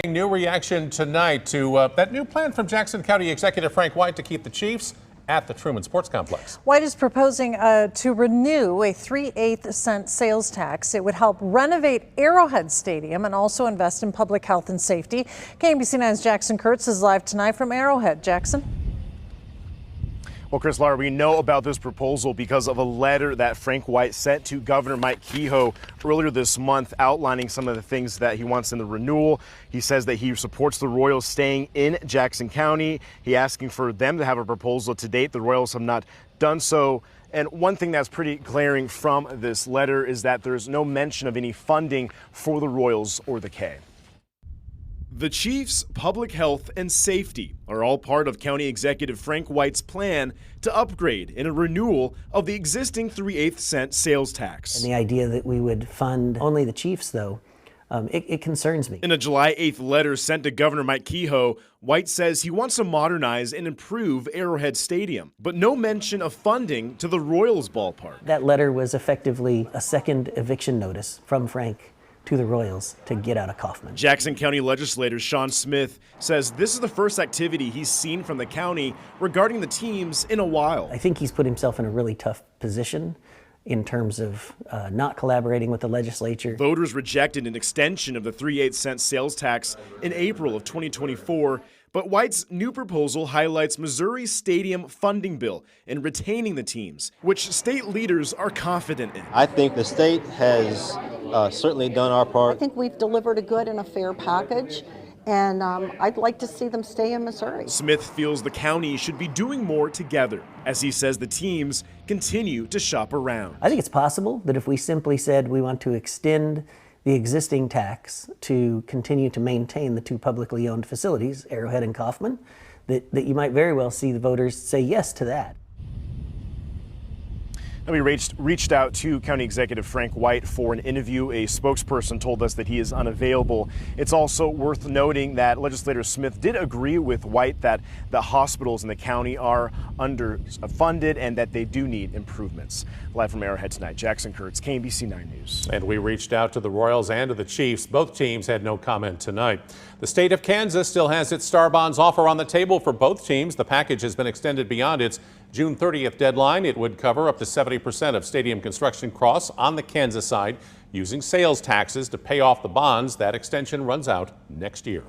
New reaction tonight to that new plan from Jackson County Executive Frank White to keep the Chiefs at the Truman Sports Complex. White is proposing to renew a 3/8 cent sales tax. It would help renovate Arrowhead Stadium and also invest in public health and safety. KMBC 9's Jackson Kurtz is live tonight from Arrowhead. Jackson? Well, Chris, Laura, we know about this proposal because of a letter that Frank White sent to Governor Mike Kehoe earlier this month outlining some of the things that he wants in the renewal. He says that he supports the Royals staying in Jackson County. He asking for them to have a proposal. To date, the Royals have not done so. And one thing that's pretty glaring from this letter is that there's no mention of any funding for the Royals or the K. The Chiefs, public health, and safety are all part of County Executive Frank White's plan to upgrade and a renewal of the existing 3/8 cent sales tax. And the idea that we would fund only the Chiefs, though, it concerns me. In a July 8th letter sent to Governor Mike Kehoe, White says he wants to modernize and improve Arrowhead Stadium, but no mention of funding to the Royals ballpark. That letter was effectively a second eviction notice from Frank to the Royals to get out of Kaufman. Jackson County legislator Sean Smith says this is the first activity he's seen from the county regarding the teams in a while. I think he's put himself in a really tough position in terms of not collaborating with the legislature. Voters rejected an extension of the 3/8 cent sales tax in April of 2024, but White's new proposal highlights Missouri's stadium funding bill and retaining the teams, which state leaders are confident in. I think the state has certainly done our part. I think we've delivered a good and a fair package, and I'd like to see them stay in Missouri. Smith feels the county should be doing more together, as he says the teams continue to shop around. I think it's possible that if we simply said we want to extend the existing tax to continue to maintain the two publicly owned facilities, Arrowhead and Kaufman, that you might very well see the voters say yes to that. We reached out to County Executive Frank White for an interview. A spokesperson told us that he is unavailable. It's also worth noting that Legislator Smith did agree with White that the hospitals in the county are underfunded and that they do need improvements. Live from Arrowhead tonight, Jackson Kurtz, KMBC 9 News. And we reached out to the Royals and to the Chiefs. Both teams had no comment tonight. The state of Kansas still has its Star Bonds offer on the table for both teams. The package has been extended beyond its June 30th deadline. It would cover up to 70% of stadium construction costs on the Kansas side using sales taxes to pay off the bonds. That extension runs out next year.